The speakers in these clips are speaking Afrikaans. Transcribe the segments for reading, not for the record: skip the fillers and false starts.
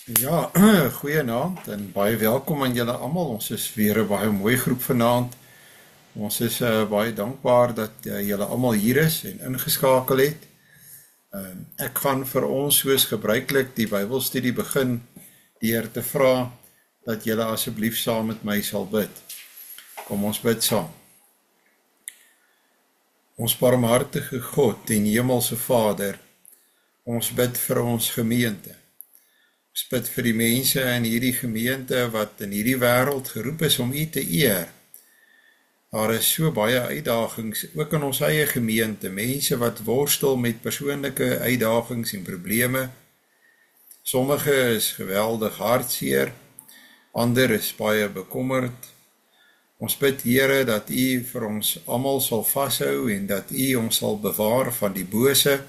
Ja, goeienaand en baie welkom aan julle almal. Ons is weer 'n baie mooi groep vanaand. Ons is baie dankbaar dat julle almal hier is en ingeskakel het. Ek gaan vir ons soos gebruiklik die Bybelstudie begin deur te vra dat julle asseblief saam met my sal bid. Kom ons bid saam. Ons barmhartige God en hemelse Vader, ons bid vir ons gemeente. Ons bid vir die mense in hierdie gemeente wat in hierdie wêreld geroep is om U te eer. Daar is so baie uitdagings, ook in ons eie gemeente, mense wat worstel met persoonlike uitdagings en probleme. Sommige is geweldig hartseer, ander is baie bekommerd. Ons bid Here dat U vir ons almal sal vashou en dat U ons sal bewaar van die bose,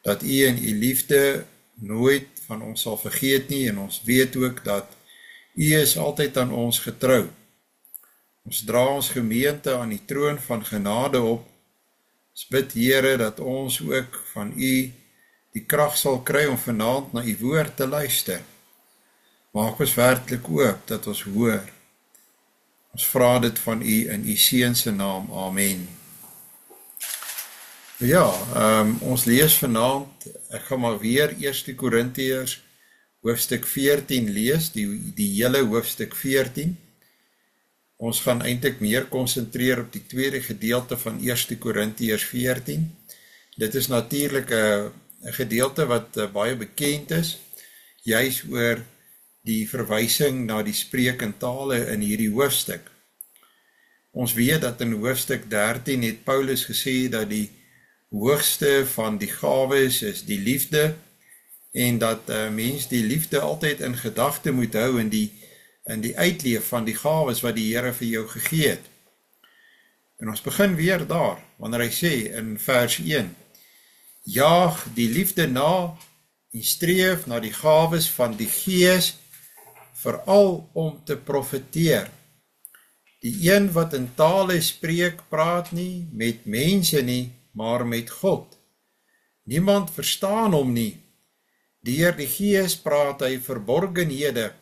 dat U in U liefde nooit van ons sal vergeet nie, en ons weet ook dat U is altyd aan ons getrou. Ons dra ons gemeente aan die troon van genade op. Ons bid Here dat ons ook van U die krag sal kry om vanaand na U woord te luister. Maak ons werklik oop dat ons hoor. Ons vra dit van U in U Seun se naam. Amen. Ja, ons lees vanaand, ek gaan maar weer 1 Korintiërs hoofstuk 14 lees, die hele hoofstuk 14. Ons gaan eintlik meer konsentreer op die tweede gedeelte van 1 Korintiërs 14. Dit is natuurlik 'n gedeelte wat baie bekend is, juis oor die verwysing na die spreek in tale in hierdie hoofstuk. Ons weet dat in hoofstuk 13 het Paulus gesê dat die hoogste van die gawes is die liefde, en dat mens die liefde altyd in gedagte moet hou in die uitleef van die gawes wat die Here vir jou gegee het. En ons begin weer daar, wanneer hy sê in vers 1, jaag die liefde na en streef na die gawes van die Gees, veral om te profeteer. Die een wat in tale spreek, praat nie met mense nie, maar met God. Niemand verstaan hom nie. Deur die Gees praat hy verborgenhede.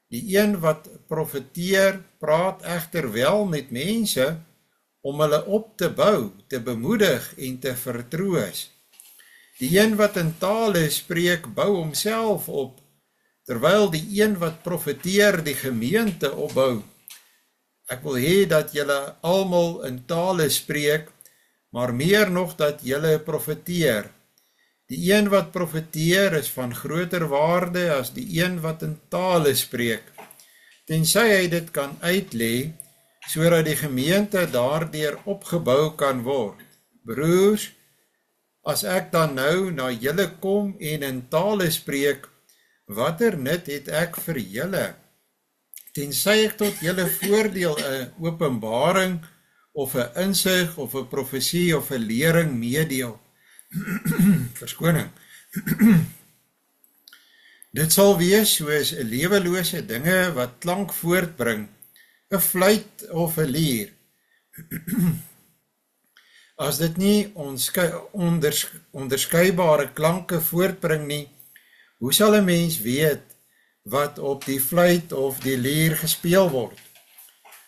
Die een wat profeteer, praat egter wel met mense, om hulle op te bou, te bemoedig en te vertroos. Die een wat in tale spreek, bou homself op, terwyl die een wat profeteer die gemeente opbou. Ek wil hê dat julle almal in tale spreek, maar meer nog dat julle profeteer. Die een wat profeteer is van groter waarde as die een wat in tale spreek, tensy hy dit kan uitlê, sodat die gemeente daardeur opgebou kan word. Broers, as ek dan nou na julle kom en in tale spreek, watter nut het ek vir julle? Tensy ek tot julle voordeel 'n openbaring, of 'n insig, of 'n profesie, of 'n lering meedeel. Verskoning. Dit sal wees soos 'n lewelose dinge wat klank voortbring, 'n fluit of 'n lier. As dit nie onderskeidbare klanke voortbring nie, hoe sal 'n mens weet wat op die fluit of die lier gespeel word?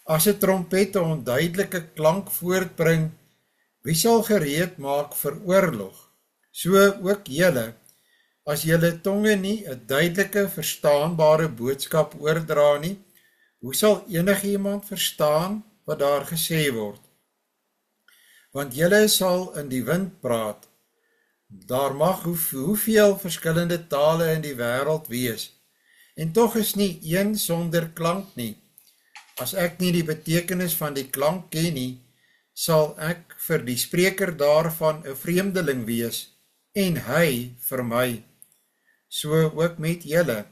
As 'n trompet 'n onduidelike klank voortbring, wie sal gereed maak vir oorlog? So ook julle, as julle tonge nie 'n duidelike, verstaanbare boodskap oordra nie, hoe sal enigiemand verstaan wat daar gesê word? Want julle sal in die wind praat. Daar mag hoeveel verskillende tale in die wêreld wees, en tog is nie een sonder klank nie. As ek nie die betekenis van die klank ken nie, sal ek vir die spreker daarvan 'n vreemdeling wees, en hy vir my. So ook met julle,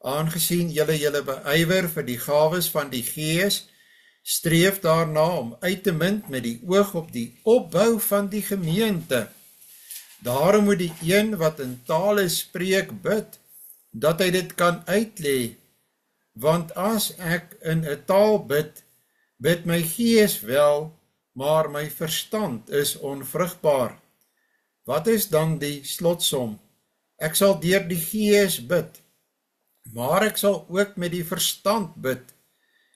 aangesien julle beywer vir die gawes van die Gees, streef daarna om uit te munt met die oog op die opbou van die gemeente. Daarom moet die een wat in tale spreek bid, dat hy dit kan uitlê, want as ek in 'n taal bid, bid my gees wel, maar my verstand is onvrugbaar. Wat is dan die slotsom? Ek sal deur die Gees bid, maar ek sal ook met die verstand bid.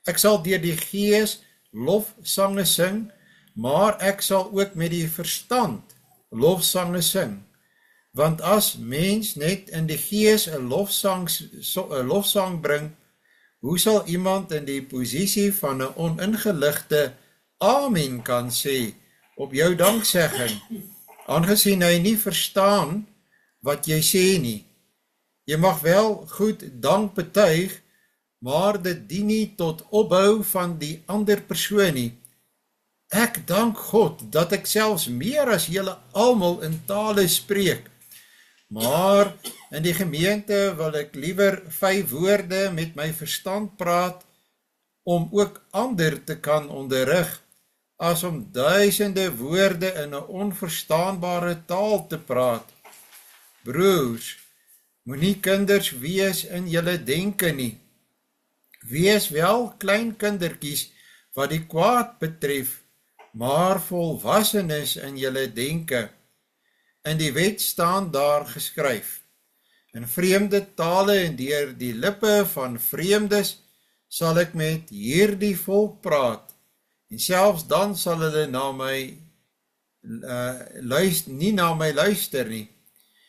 Ek sal deur die Gees lofsange sing, maar ek sal ook met die verstand lofsange sing. Want as mens net in die Gees 'n lofsang bring, hoe sal iemand in die posisie van 'n oningeligte amen kan sê op jou danksegging, aangesien hy nie verstaan wat jy sê nie? Jy mag wel goed dank betuig, maar dit dien nie tot opbou van die ander persoon nie. Ek dank God dat ek selfs meer as julle almal in tale spreek, maar in die gemeente wil ek liewer 5 woorde met my verstand praat, om ook ander te kan onderrig, as om duisende woorde in 'n onverstaanbare taal te praat. Broers, moenie kinders wees in julle denke nie. Wees wel klein kindertjies wat die kwaad betref, maar volwassenes in julle denke. In die wet staan daar geskryf, in vreemde tale en deur die lippe van vreemdes sal ek met hierdie volk praat, en selfs dan sal hulle nie na my luister nie,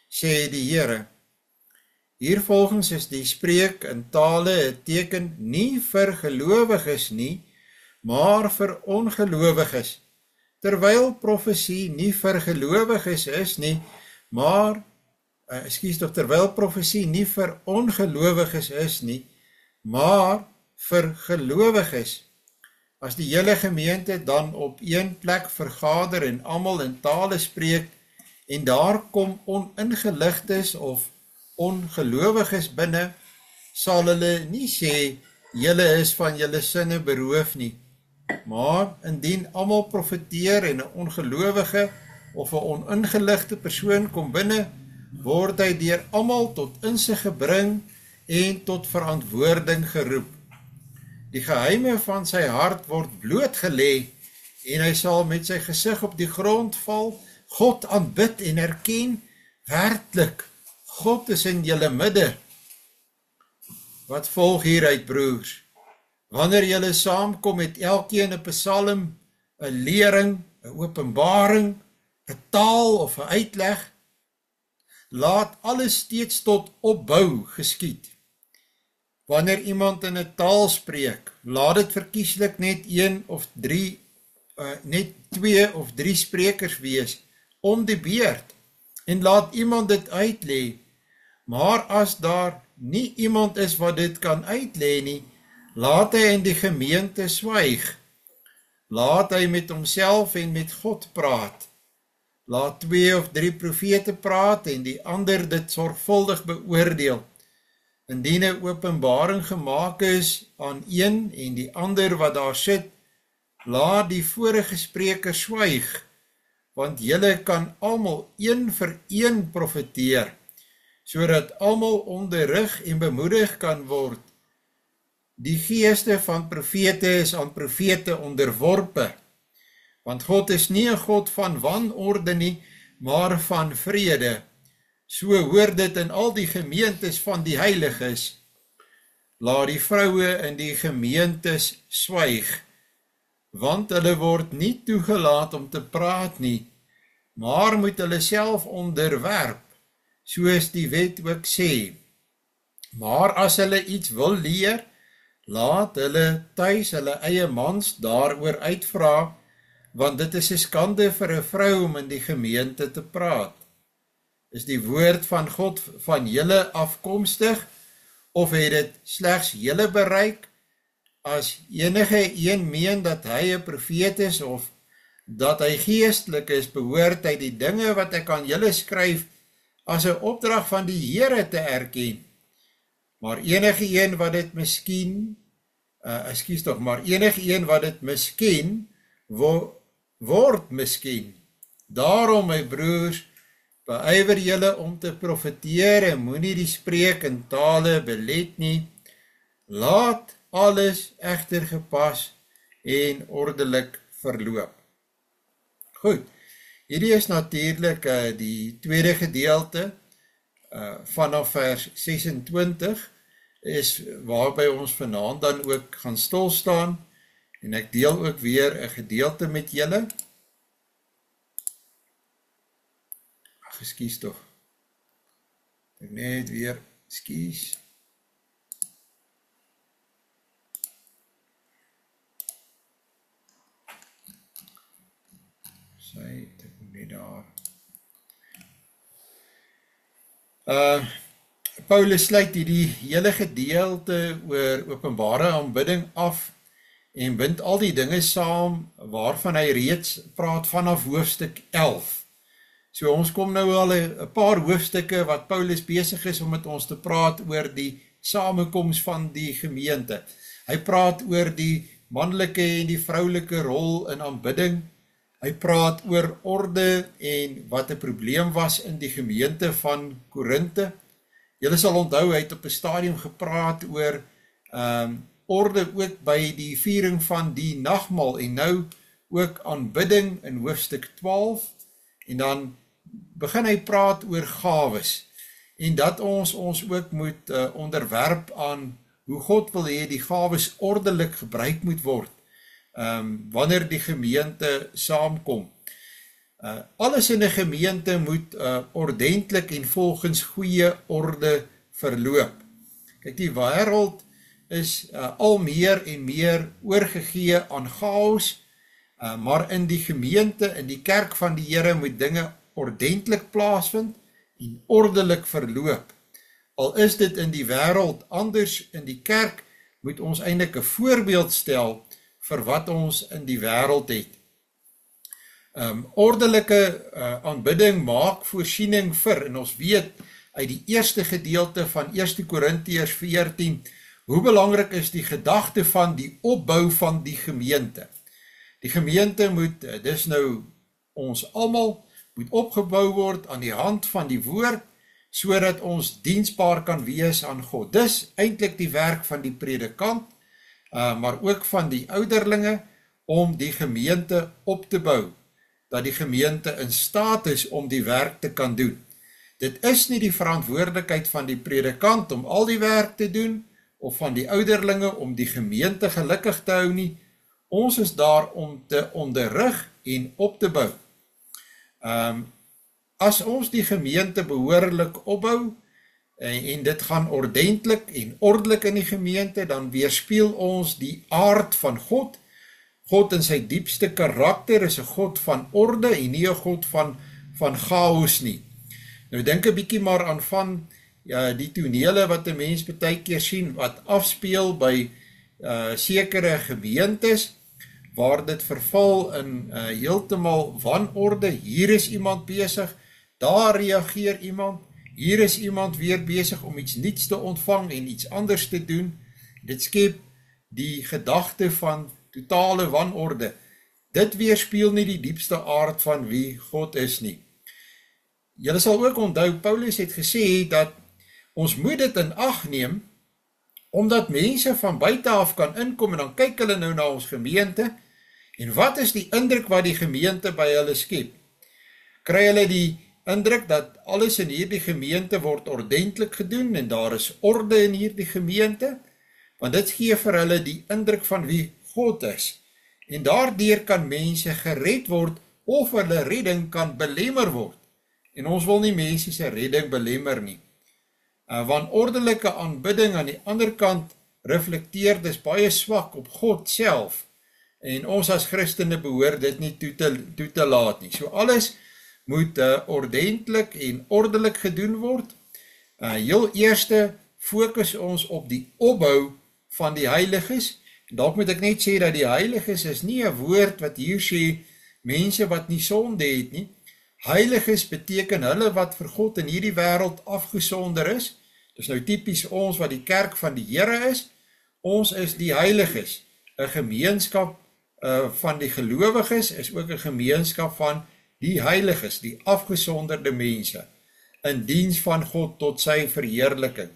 sê die Here. Hiervolgens is die spreek in tale 'n teken nie vir gelowiges nie, maar vir ongelowiges, terwyl profesie nie vir gelowiges is nie, maar, terwyl profesie nie vir ongelowiges is nie, maar vir gelowiges. As die hele gemeente dan op een plek vergader en almal in tale spreek, en daar kom oningeligtes of ongelowiges binne, sal hulle nie sê, julle is van julle sinne beroof nie. Maar indien almal profeteer en 'n ongelowige of 'n oningeligte persoon kom binne, word hy deur almal tot insig gebring en tot verantwoording geroep. Die geheime van sy hart word blootgelê en hy sal met sy gesig op die grond val, God aanbid en erken, werklik, God is in julle midde. Wat volg hieruit, broers? Wanneer julle saamkom met elkeen 'n psalm, 'n lering, 'n openbaring, 'n taal of 'n uitleg, laat alles steeds tot opbou geskied. Wanneer iemand in 'n taal spreek, laat dit verkieslik net 2 of 3 sprekers wees om die beurt, en laat iemand dit uitlê. Maar as daar nie iemand is wat dit kan uitlê nie, laat hy in die gemeente swyg. Laat hy met homself en met God praat. Laat 2 of 3 profete praat en die ander dit sorgvuldig beoordeel. Indien 'n openbaring gemaak is aan een en die ander wat daar sit, laat die vorige spreker swyg, want julle kan almal een vir een profeteer, sodat almal onderrig en bemoedig kan word. Die geeste van profete is aan profete onderworpe, want God is nie 'n God van wanorde nie, maar van vrede. So hoor dit in al die gemeentes van die heiliges. Laat die vroue in die gemeentes swyg, want hulle word nie toegelaat om te praat nie, maar moet hulle self onderwerp, soos die wet ook sê. Maar as hulle iets wil leer, laat hulle tuis hulle eie mans daaroor uitvra, want dit is 'n skande vir 'n vrou om in die gemeente te praat. Is die woord van God van julle afkomstig, of het dit slegs julle bereik? As enige een meen dat hy 'n profeet is, of dat hy geestelik is, behoort hy die dinge wat ek aan julle skryf, as 'n opdrag van die Here te erken. Maar enige een wat dit miskien, word miskien. Daarom, my broers, beywer julle om te profeteer en moenie die spreek in tale belet nie. Laat alles egter gepas en ordelik verloop. Goed, hierdie is natuurlik die tweede gedeelte vanaf vers 26 is waarby ons vanaand dan ook gaan stilstaan, en ek deel ook weer 'n gedeelte met julle. Ag, ekskuus tog. Ek net weer, ekskuus. Ek net daar. Paulus sluit hierdie hele gedeelte oor openbare aanbidding af en bind al die dinge saam waarvan hy reeds praat vanaf hoofstuk 11. So ons kom nou al 'n paar hoofstukke wat Paulus besig is om met ons te praat oor die samekoms van die gemeente. Hy praat oor die manlike en die vroulike rol in aanbidding. Hy praat oor orde en wat 'n probleem was in die gemeente van Korinte. Julle sal onthou, hy het op 'n stadium gepraat oor orde ook by die viering van die nagmaal en nou ook aanbidding in hoofstuk 12. En dan begin hy praat oor gawes en dat ons ook moet onderwerp aan hoe God wil hê die gawes ordelik gebruik moet word wanneer die gemeente saamkom. Alles in 'n gemeente moet ordentlik en volgens goeie orde verloop. Kyk, die wêreld is al meer en meer oorgegee aan chaos, maar in die gemeente, in die kerk van die Here moet dinge ordentlik plaasvind en ordelik verloop. Al is dit in die wêreld anders, in die kerk moet ons eintlik 'n voorbeeld stel vir wat ons in die wêreld het. Ordelike aanbidding maak voorsiening vir, en ons weet uit die eerste gedeelte van 1 Korintiërs 14, hoe belangrik is die gedagte van die opbou van die gemeente. Die gemeente moet, dis nou ons almal, moet opgebou word aan die hand van die woord, sodat ons diensbaar kan wees aan God. Dis eintlik die werk van die predikant, maar ook van die ouderlinge, om die gemeente op te bou, dat die gemeente in staat is om die werk te kan doen. Dit is nie die verantwoordelikheid van die predikant om al die werk te doen, of van die ouderlinge om die gemeente gelukkig te hou nie. Ons is daar om te onderrig en op te bou. As ons die gemeente behoorlik opbou, en dit gaan ordentlik en ordelik in die gemeente, dan weerspieël ons die aard van God. God in sy diepste karakter is 'n God van orde en nie 'n God van chaos nie. Nou dink 'n bietjie maar aan van die tonele wat 'n mens baie keer sien, wat afspeel by sekere gemeentes, waar dit verval in heeltemal wanorde. Hier is iemand besig, daar reageer iemand, hier is iemand weer besig om iets nuuts te ontvang en iets anders te doen. Dit skep die gedagte van totale wanorde. Dit weerspieël nie die diepste aard van wie God is nie. Julle sal ook onthou, Paulus het gesê dat ons moet dit in ag neem, omdat mense van buite af kan inkom en dan kyk hulle nou na ons gemeente, en wat is die indruk wat die gemeente by hulle skep? Kry hulle die indruk dat alles in hierdie gemeente word ordentlik gedoen en daar is orde in hierdie gemeente? Want dit gee vir hulle die indruk van wie God is. En daardeur kan mense gered word of hulle redding kan belemmer word. En ons wil nie mense se redding belemmer nie. Want ordelike aanbidding aan die ander kant reflekteer dis baie swak op God self. En ons as Christene behoort dit nie toe te laat nie. So alles moet ordentlik en ordelik gedoen word. Heel eerste fokus ons op die opbou van die heiliges. Dalk moet ek net sê dat die heiliges is nie 'n woord wat hier sê mense wat nie sonde het nie. Heiliges beteken hulle wat vir God in hierdie wêreld afgesonder is. Dis nou tipies ons wat die kerk van die Here is. Ons is die heiliges. 'n Gemeenskap van die gelowiges is ook 'n gemeenskap van die heiliges, die afgesonderde mense, in diens van God tot sy verheerliking.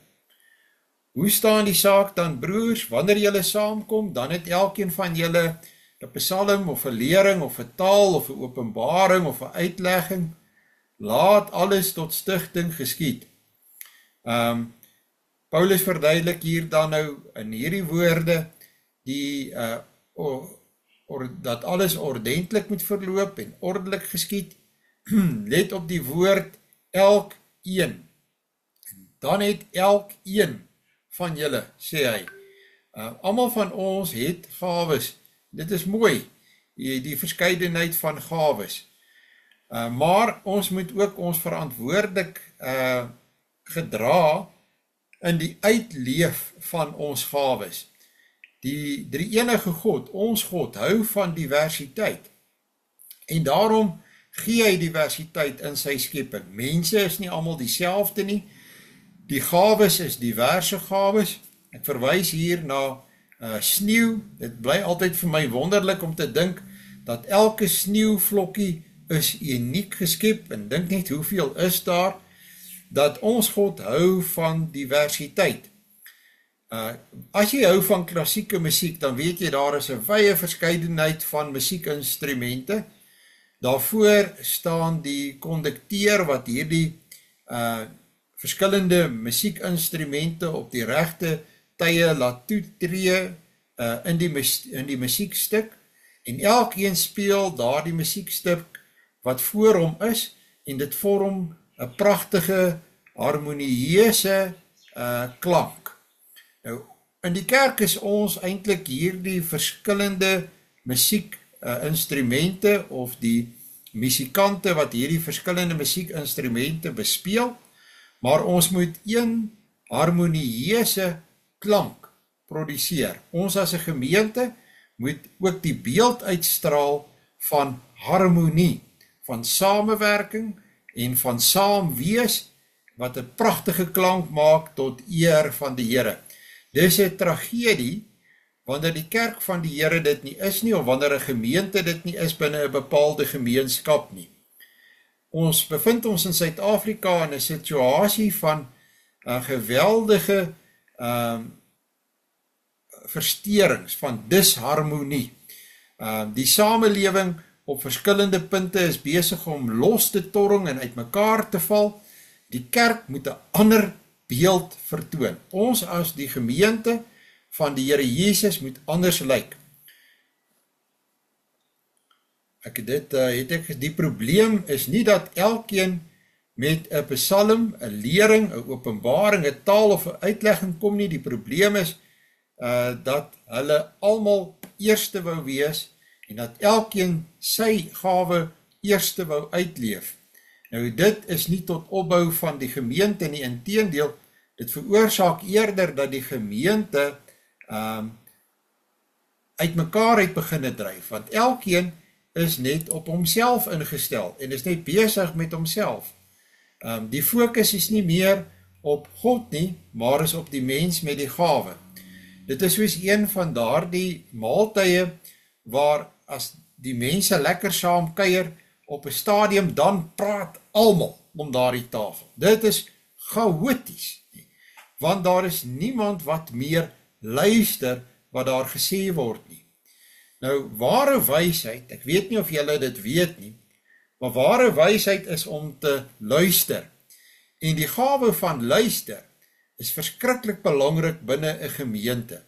Hoe staan die saak dan, broers? Wanneer julle saamkom, dan het elkeen van julle 'n psalm of 'n lering of 'n taal of 'n openbaring of 'n uitlegging. Laat alles tot stigting geskied. Paulus verduidelik hier dan nou in hierdie woorde, dat alles ordentlik moet verloop en ordelik geskied. Let op die woord elkeen. Dan het elkeen van julle, sê hy. Almal van ons het gawes. Dit is mooi, die verskeidenheid van gawes. Maar ons moet ook ons verantwoordelik gedra in die uitleef van ons gawes. Die drie-enige God, ons God, hou van diversiteit. En daarom gee hy diversiteit in sy skepping. Mense is nie almal dieselfde nie. Die gawes is diverse gawes. Ek verwys hier na sneeu. Dit bly altyd vir my wonderlik om te dink dat elke sneeuvlokkie is uniek geskep, en dink net hoeveel is daar, dat ons God hou van diversiteit. As jy hou van klassieke musiek, dan weet jy daar is 'n wye verskeidenheid van musiekinstrumente. Daarvoor staan die kondukteur wat hierdie verskillende musiekinstrumente op die regte tye laat toetree in die musiekstuk, en elkeen speel daardie musiekstuk wat voor hom is, en dit vorm 'n pragtige, harmonieuse klank. Nou, in die kerk is ons eintlik hierdie verskillende musiekinstrumente, of die musikante wat hierdie verskillende musiekinstrumente bespeel, maar ons moet een harmonieuse klank produseer. Ons as 'n gemeente moet ook die beeld uitstraal van harmonie, van samewerking en van saam wees, wat 'n pragtige klank maak tot eer van die Here. Dis 'n tragedie wanneer die kerk van die Here dit nie is nie, of wanneer 'n gemeente dit nie is binne 'n bepaalde gemeenskap nie. Ons bevind ons in Suid-Afrika in 'n situasie van geweldige versteurings, van disharmonie. Die samelewing op verskillende punte is besig om los te torring en uitmekaar te val. Die kerk moet 'n ander beeld vertoon. Ons as die gemeente van die Here Jesus moet anders lyk. Die probleem is nie dat elkeen met 'n psalm, 'n lering, 'n openbaring, 'n taal of 'n uitlegging kom nie. Die probleem is dat hulle almal eerste wou wees, en dat elkeen sy gawe eerste wou uitleef. Nou, dit is nie tot opbou van die gemeente nie, inteendeel, dit veroorsaak eerder dat die gemeente uitmekaar uit beginne dryf, want elkeen is net op homself ingestel, en is net besig met homself. Die fokus is nie meer op God nie, maar is op die mens met die gawe. Dit is soos een van daardie maaltye, waar as die mense lekker saam kuier op 'n stadium, dan praat almal om daardie tafel. Dit is chaoties, want daar is niemand wat meer luister wat daar gesê word nie. Nou, ware wysheid, ek weet nie of julle dit weet nie, maar ware wysheid is om te luister. En die gawe van luister is verskriklik belangrik binne 'n gemeente.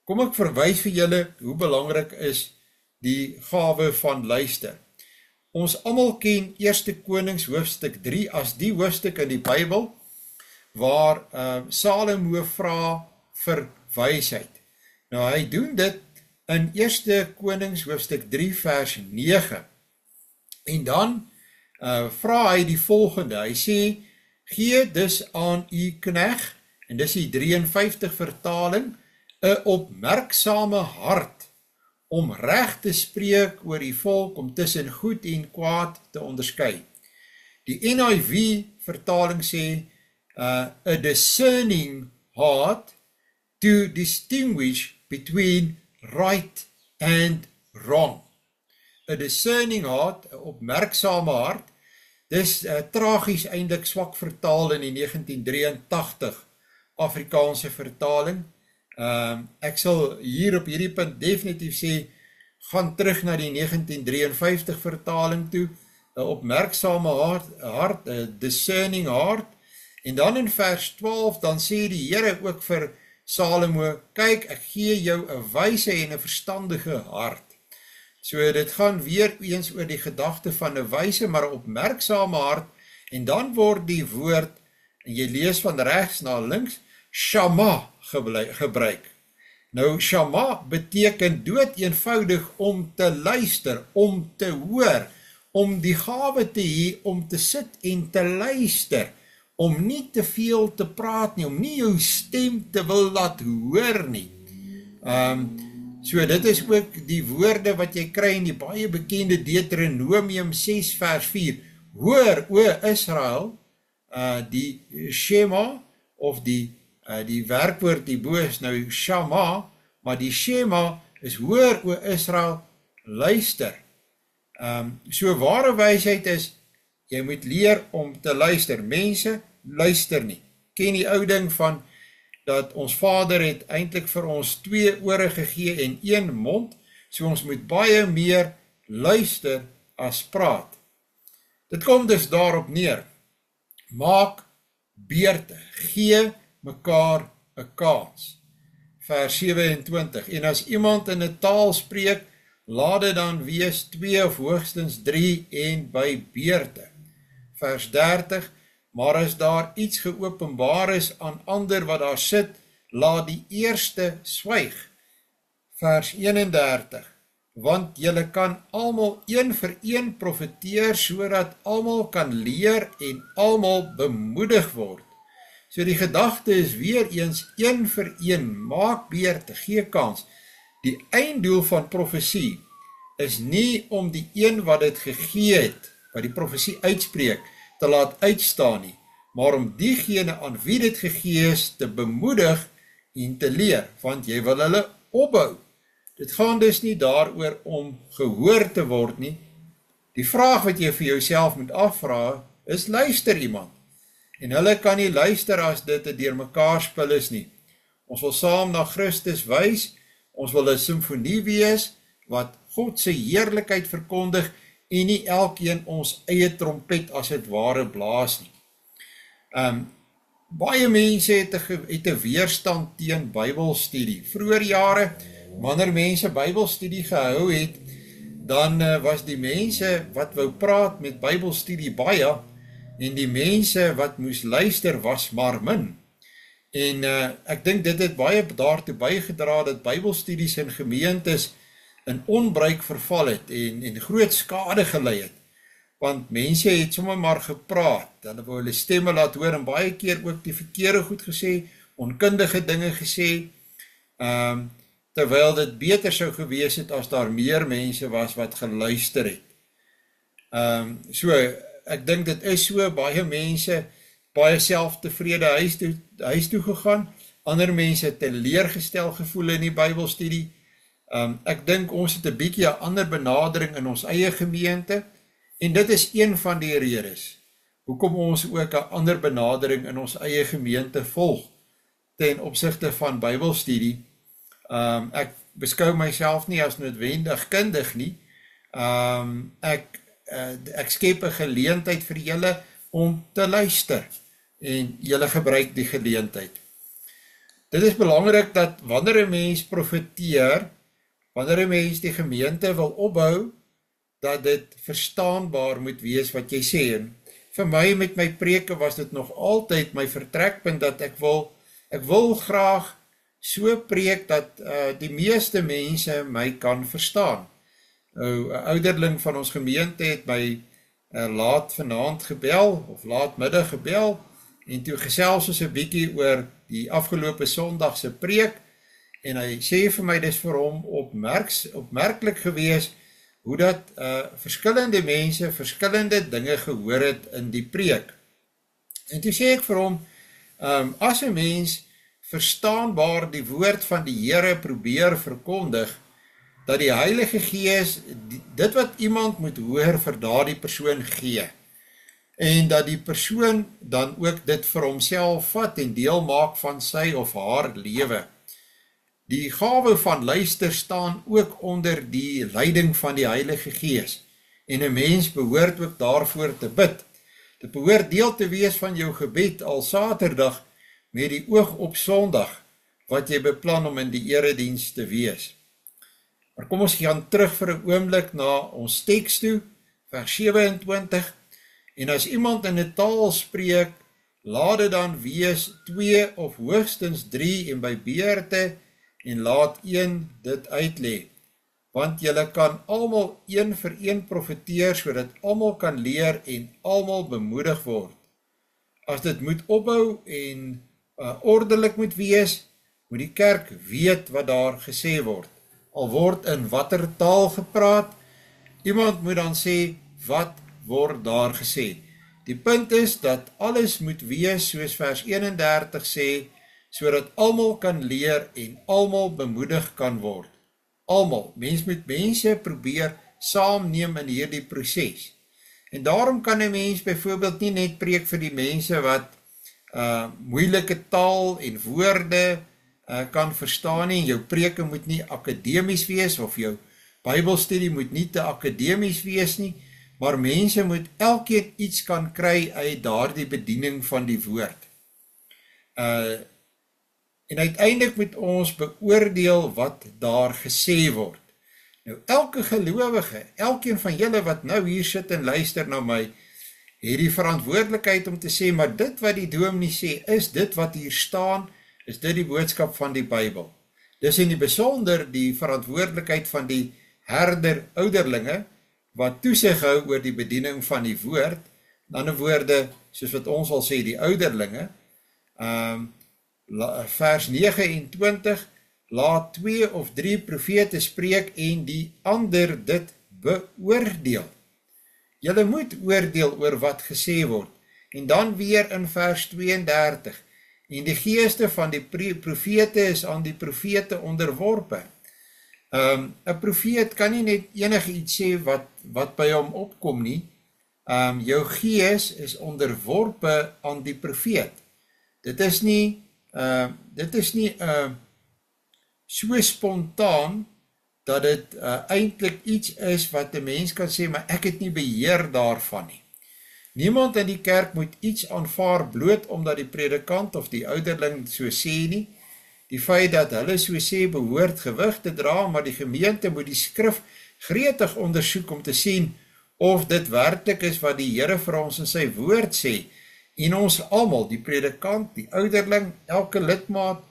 Kom ek verwys vir julle hoe belangrik is die gawe van luister. Ons almal ken 1 Konings hoofstuk 3 as die hoofstuk in die Bybel waar Salomo vra vir wysheid. Nou, hy doen dit in 1 Konings hoofstuk 3 vers 9. En dan vra hy die volgende. Hy sê: "Gee dus aan u knegt," en dis die 53 vertaling, "'n opmerksame hart om reg te spreek oor die volk, om tussen goed en kwaad te onderskei." Die NIV vertaling sê, "a discerning heart to distinguish between right and wrong." 'n discerning heart, 'n opmerksame hart. Dis tragies eintlik swak vertaal in die 1983 Afrikaanse vertaling. Ek sal hier op hierdie punt definitief sê, gaan terug na die 1953 vertaling toe, 'n opmerksame hart, 'n discerning heart, En dan in vers 12, dan sê die Here ook vir Salomo, kyk, ek gee jou 'n wyse en 'n verstandige hart. So dit gaan weer eens oor die gedagte van 'n wyse, maar 'n opmerksame hart, en dan word die woord, en jy lees van regs na links, shama gebruik. Nou, shama beteken dood eenvoudig om te luister, om te hoor, om die gawe te hê, om te sit en te luister, om nie te veel te praat nie, om nie jou stem te wil laat hoor nie. So dit is ook die woorde wat jy kry in die baie bekende Deuteronomium 6 vers 4. Hoor, o Israel, die Shema, of die werkwoord die bo is nou Shama, maar die Shema is hoor, o Israel, luister. So ware wysheid is, jy moet leer om te luister. Mense, luister nie. Ken die ou ding van, dat ons Vader het eintlik vir ons 2 ore gegee en 1 mond, so ons moet baie meer luister as praat. Dit kom dus daarop neer, maak beurte, gee mekaar 'n kans. Vers 27, en as iemand in 'n taal spreek, laat dit dan wees 2 of hoogstens 3 en by beurte. Vers 30, maar as daar iets geopenbaar is aan ander wat daar sit, laat die eerste swyg. Vers 31, want julle kan almal een vir een profeteer, sodat almal kan leer en almal bemoedig word. So die gedagte is weer eens een vir een, maak beurte, gee kans. Die einddoel van profesie is nie om die een wat dit gegee het, wat die profesie uitspreek, te laat uitstaan nie, maar om diegene aan wie dit gegee is te bemoedig en te leer, want jy wil hulle opbou. Dit gaan dus nie daaroor om gehoor te word nie. Die vraag wat jy vir jouself moet afvra is, luister iemand? En hulle kan nie luister as dit 'n deurmekaar spil is nie. Ons wil saam na Christus wys, ons wil 'n simfonie wees, wat God se heerlikheid verkondig, en nie elkeen ons eie trompet as het ware blaas nie. Baie mense het 'n weerstand teen Bybelstudie. Vroeger jare, wanneer mense Bybelstudie gehou het, dan was die mense wat wou praat met Bybelstudie baie, en die mense wat moes luister was maar min. En ek dink dit het baie daartoe bygedra dat Bybelstudies in gemeentes in onbruik verval het en groot skade gelei het. Want mense het sommer maar gepraat, hulle wou hulle stemme laat hoor en baie keer ook die verkeerde goed gesê, onkundige dinge gesê, terwyl dit beter sou gewees het as daar meer mense was wat geluister het. So, ek dink dit is so, baie mense, baie selftevrede huis toe gegaan, ander mense teleurgestel gevoel in die Bybelstudie. Ek dink ons het 'n bietjie 'n ander benadering in ons eie gemeente, en dit is een van die redes, hoekom ons ook 'n ander benadering in ons eie gemeente volg, ten opsigte van Bybelstudie. Ek beskou myself nie as noodwendig kundig nie, ek skep 'n geleentheid vir julle om te luister, en julle gebruik die geleentheid. Dit is belangrik dat wanneer 'n mens profeteer, wanneer 'n mens die gemeente wil opbou, dat dit verstaanbaar moet wees wat jy sê. En vir my met my preke was dit nog altyd my vertrekpunt dat ek wil graag so preek dat die meeste mense my kan verstaan. 'n ouderling van ons gemeente het my laat vanaand gebel, of laatmiddag gebel, en toe gesels ons 'n bietjie oor die afgelope Sondag se preek, en hy sê vir my, dis vir hom opmerklik gewees, hoe dat verskillende mense verskillende dinge gehoor het in die preek. En toe sê ek vir hom, as 'n mens verstaanbaar die woord van die Here probeer verkondig, dat die Heilige Gees dit wat iemand moet hoor vir daardie persoon gee, en dat die persoon dan ook dit vir homself vat en deel maak van sy of haar lewe. Die gawe van luister staan ook onder die leiding van die Heilige Gees, en 'n mens behoort ook daarvoor te bid. Dit behoort deel te wees van jou gebed al Saterdag met die oog op Sondag, wat jy beplan om in die erediens te wees. Maar kom ons gaan terug vir 'n oomblik na ons teks toe, vers 27, en as iemand in 'n taal spreek, laat dit dan wees 2 of hoogstens 3 en by beurte, en laat een dit uitlê. Want julle kan almal een vir een profeteer, sodat almal kan leer en almal bemoedig word. As dit moet opbou en ordelik moet wees, moet die kerk weet wat daar gesê word. Al word in watter taal gepraat, iemand moet dan sê, wat word daar gesê? Die punt is dat alles moet wees soos vers 31 sê, sodat almal kan leer en almal bemoedig kan word. Almal, mens moet mense probeer saamneem in hierdie proses. En daarom kan 'n mens byvoorbeeld nie net preek vir die mense wat moeilike taal en woorde kan verstaan nie. Jou preke moet nie akademies wees, of jou Bybelstudie moet nie te akademies wees nie, maar mense moet elkeen iets kan kry uit daardie bediening van die woord. En uiteindelik moet ons beoordeel wat daar gesê word. Nou, elke gelowige, elkeen van julle wat nou hier sit en luister na my, het die verantwoordelikheid om te sê, maar dit wat die dominee sê, is dit wat hier staan, is dit die boodskap van die Bybel. Dis in die besonder die verantwoordelikheid van die herder ouderlinge, wat toesig hou oor die bediening van die woord, in ander woorde, soos wat ons al sê, die ouderlinge, vers 29, laat 2 of 3 profete spreek en die ander dit beoordeel. Julle moet oordeel oor wat gesê word. En dan weer in vers 32, en die geeste van die profete is aan die profete onderworpe. 'n Profeet kan nie net enige iets sê wat by hom opkom nie. Jou gees is onderworpe aan die profeet. Dit is nie so spontaan dat dit eintlik iets is wat 'n mens kan sê, maar ek het nie beheer daarvan nie. Niemand in die kerk moet iets aanvaar bloot omdat die predikant of die ouderling so sê nie. Die feit dat hulle so sê behoort gewig te dra, maar die gemeente moet die skrif gretig ondersoek om te sien of dit werklik is wat die Here vir ons in sy woord sê. En ons almal, die predikant, die ouderling, elke lidmaat,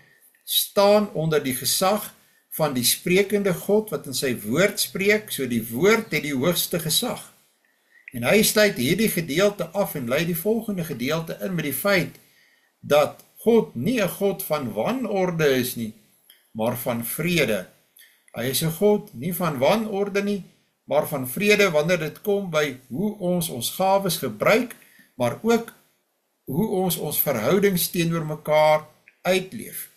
staan onder die gesag van die sprekende God wat in sy woord spreek, so die woord het die hoogste gesag. En hy sluit hierdie gedeelte af en lei die volgende gedeelte in met die feit dat God nie 'n God van wanorde is nie, maar van vrede. Hy is 'n God nie van wanorde nie, maar van vrede wanneer dit kom by hoe ons gawes gebruik, maar ook hoe ons verhoudings teenoor mekaar uitleef.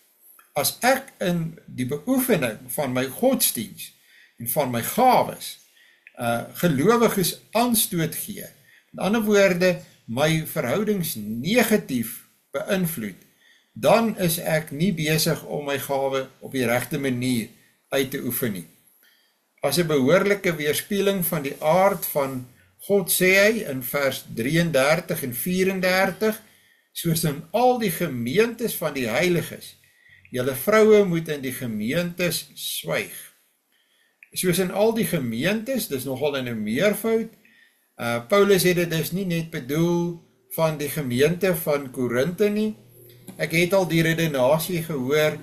As ek in die beoefening van my godsdiens en van my gawes gelowiges aanstoot gee, in ander woorde, my verhoudings negatief beïnvloed, dan is ek nie besig om my gawe op die regte manier uit te oefen nie. As 'n behoorlike weerspieëling van die aard van God sê hy in vers 33 en 34, soos in al die gemeentes van die heiliges, julle vroue moet in die gemeentes swyg. Soos in al die gemeentes, dis nogal in 'n meervoud. Paulus het dit dus nie net bedoel van die gemeente van Korinthe nie. Ek het al die redenasie gehoor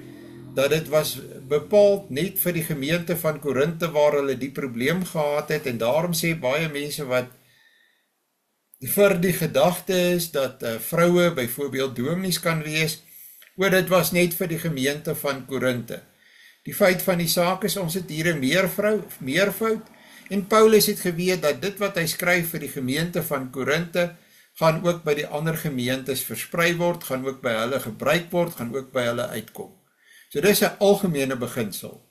dat dit was bepaald net vir die gemeente van Korinthe waar hulle die probleem gehad het, en daarom sê baie mense wat vir die gedagte is dat vroue byvoorbeeld dominees kan wees, oor dit was net vir die gemeente van Korinthe. Die feit van die saak is, ons het hier 'n meervoud, en Paulus het geweet dat dit wat hy skryf vir die gemeente van Korinthe, gaan ook by die ander gemeentes versprei word, gaan ook by hulle gebruik word, gaan ook by hulle uitkom. So dis 'n algemene beginsel.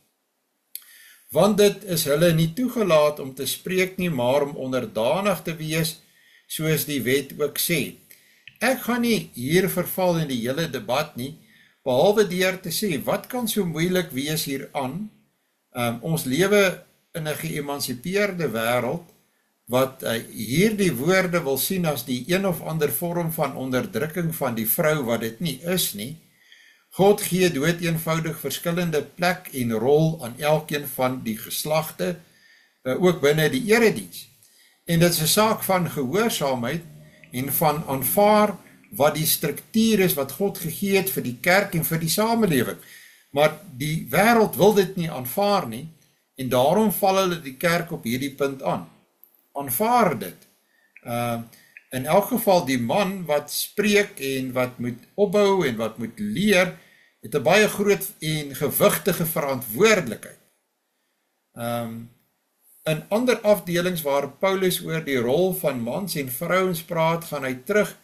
Want dit is hulle nie toegelaat om te spreek nie, maar om onderdanig te wees, soos die wet ook sê. Ek gaan nie hier verval in die hele debat nie, behalwe deur te sê, wat kan so moeilik wees hieraan? Ons lewe in 'n geëmansipeerde wêreld, wat hier die woorde wil sien as die een of ander vorm van onderdrukking van die vrou wat dit nie is nie. God gee dood eenvoudig verskillende plek en rol aan elkeen van die geslagte, ook binne die erediens. En dit is 'n saak van gehoorsaamheid en van aanvaar wat die struktuur is wat God gegee het vir die kerk en vir die samelewing. Maar die wêreld wil dit nie aanvaar nie, en daarom val hulle die kerk op hierdie punt aan. Aanvaar dit. In elk geval die man wat spreek en wat moet opbou en wat moet leer, het 'n baie groot en gewigtige verantwoordelikheid. In ander afdelings waar Paulus oor die rol van mans en vrouens praat, gaan hy terug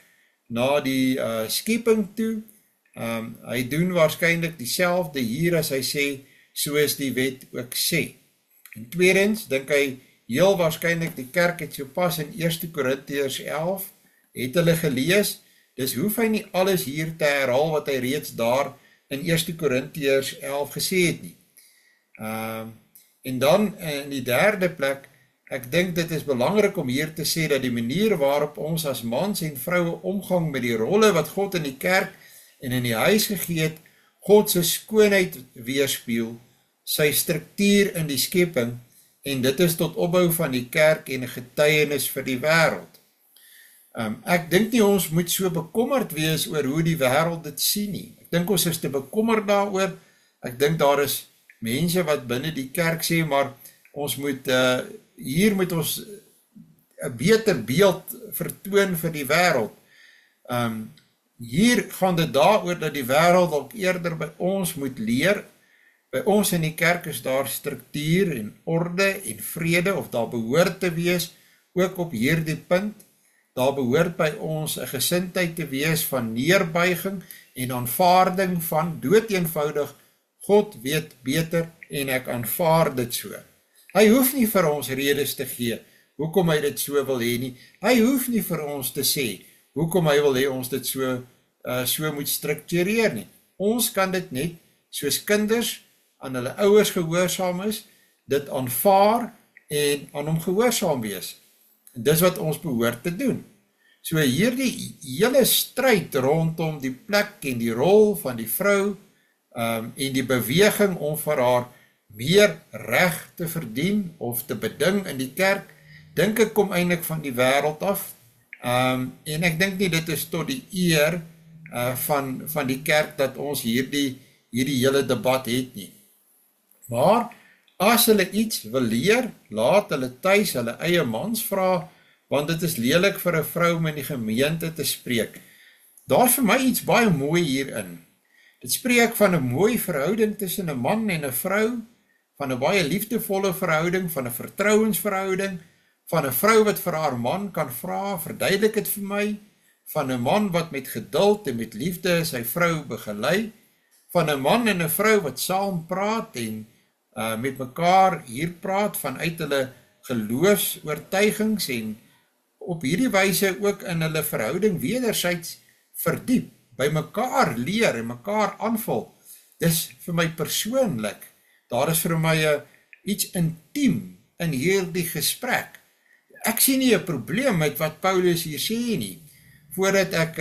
na die skepping toe. Hy doen waarskynlik dieselfde hier as hy sê, soos die wet ook sê. En tweedens, dink hy, heel waarskynlik die kerk het sopas in 1 Korintiërs 11, het hulle gelees, dus hoef hy nie alles hier te herhaal wat hy reeds daar in 1 Korintiërs 11 gesê het nie. En dan in die derde plek, ek dink dit is belangrik om hier te sê dat die manier waarop ons as mans en vroue omgang met die rolle wat God in die kerk en in die huis gegee het, God se skoonheid weerspieël, sy struktuur in die skepping, en dit is tot opbou van die kerk en 'n getuienis vir die wêreld. Ek dink nie ons moet so bekommerd wees oor hoe die wêreld dit sien nie. Ek dink ons is te bekommerd daaroor. Ek dink daar is mense wat binne die kerk sê, maar ons moet, hier moet ons 'n beter beeld vertoon vir die wêreld. Hier gaan dit daaroor dat die wêreld ook eerder by ons moet leer. By ons in die kerk is daar struktuur en orde en vrede, of daar behoort te wees, ook op hierdie punt. Daar behoort by ons 'n gesindheid te wees van neerbuiging en aanvaarding van doeteenvoudig, God weet beter en ek aanvaar dit so. Hy hoef nie vir ons redes te gee, hoekom hy dit so wil hê nie. Hy hoef nie vir ons te sê, hoekom hy wil hê ons dit so moet struktureer nie. Ons kan dit net, soos kinders aan hulle ouers gehoorsaam is, dit aanvaar en aan hom gehoorsaam wees. En dis wat ons behoort te doen. So hierdie hele stryd rondom die plek en die rol van die vrou, en die beweging om vir haar meer reg te verdien of te beding in die kerk, dink ek kom eintlik van die wêreld af. En ek dink nie dit is tot die eer van die kerk dat ons hierdie hele debat het nie. Maar as hulle iets wil leer, laat hulle tuis hulle eie mans vra, want dit is lelik vir 'n vrou om in die gemeente te spreek. Daar is vir my iets baie mooi hierin. Dit spreek van 'n mooi verhouding tussen 'n man en 'n vrou, van 'n baie liefdevolle verhouding, van 'n vertrouensverhouding, van 'n vrou wat vir haar man kan vra, verduidelik dit vir my, van 'n man wat met geduld en met liefde sy vrou begelei, van 'n man en 'n vrou wat saam praat en met mekaar hier praat vanuit hulle geloofsoortuigings en op hierdie wyse ook in hulle verhouding wederzijds verdiep, by mekaar leer en mekaar aanvul. Dis vir my persoonlik, daar is vir my iets intiem in hierdie gesprek. Ek sien nie 'n probleem met wat Paulus hier sê nie, voordat ek,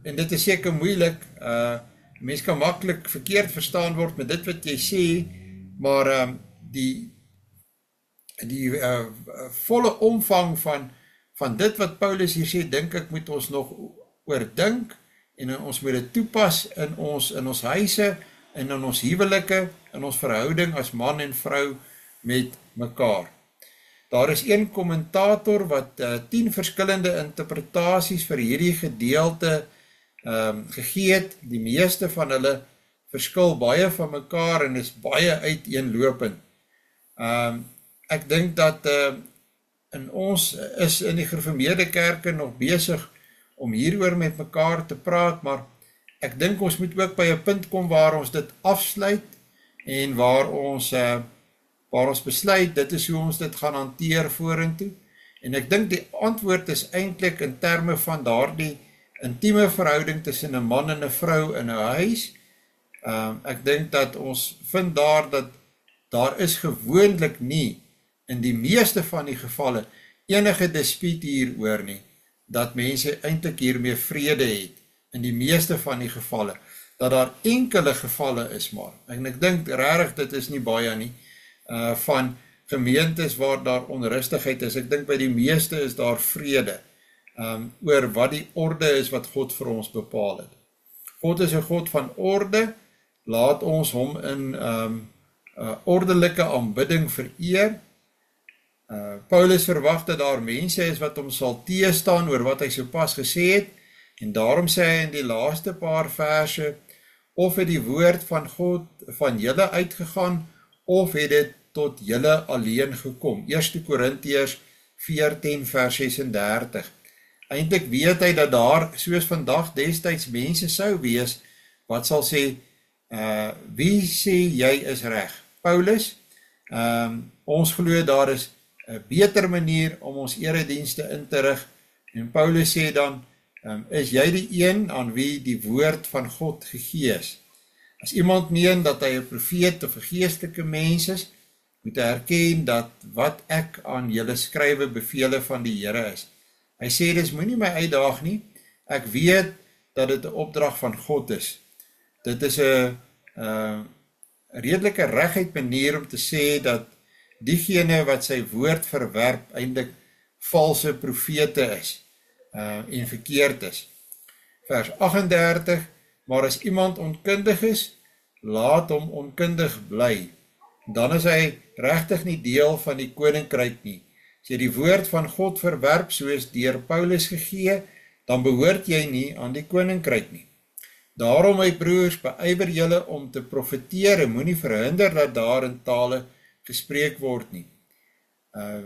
en dit is seker moeilik, mens kan maklik verkeerd verstaan word met dit wat jy sê, maar die volle omvang van dit wat Paulus hier sê, dink ek moet ons nog oordink, en ons moet dit toepas in ons huise, en in ons huwelike, in ons verhouding as man en vrou met mekaar. Daar is een kommentator wat 10 verskillende interpretasies vir hierdie gedeelte gegee het. Die meeste van hulle verskil baie van mekaar en is baie uiteenlopend. Ek dink dat in ons is in die gereformeerde kerke nog besig om hieroor met mekaar te praat, maar ek dink ons moet ook by 'n punt kom waar ons dit afsluit en waar ons besluit, dit is hoe ons dit gaan hanteer vorentoe. En ek dink die antwoord is eintlik in terme van daardie intieme verhouding tussen 'n man en 'n vrou in 'n huis. Ek dink dat ons vind dat daar is gewoonlik nie in die meeste van die gevalle enige dispuut hieroor nie, dat mense eintlik hiermee vrede het, in die meeste van die gevalle, dat daar enkele gevalle is maar, en ek dink regtig dit is nie baie nie, van gemeentes waar daar onrustigheid is, ek dink by die meeste is daar vrede, oor wat die orde is wat God vir ons bepaal het. God is 'n God van orde, laat ons hom in ordelike aanbidding vereer. Paulus verwag dat daar mense is wat hom sal teestaan oor wat hy sopas gesê het, en daarom sê hy in die laaste paar verse, of het die woord van God van julle uitgegaan, of het dit tot julle alleen gekom. 1 Korintiërs 14 vers 36. Eintlik weet hy dat daar, soos vandag destyds mense sou wees, wat sal sê, wie sê jy is reg? Paulus, ons glo daar is 'n beter manier om ons eredienste in te rig, en Paulus sê dan, is jy die een aan wie die woord van God gegee is? As iemand meen dat hy 'n profeet of 'n geestelike mens is, moet hy erken dat wat ek aan julle skrywe bevele van die Here is. Hy sê, dis moenie my uitdaag nie, ek weet dat dit 'n opdrag van God is. Dit is 'n redelike reguit manier om te sê dat diegene wat sy woord verwerp eintlik valse profete is en verkeerd is. Vers 38, maar as iemand onkundig is, laat hom onkundig bly. Dan is hy regtig nie deel van die koninkryk nie. As jy die woord van God verwerp soos deur Paulus gegee, dan behoort jy nie aan die koninkryk nie. Daarom, my broers, beywer julle om te profeteer en moenie verhinder dat daar in tale gespreek word nie.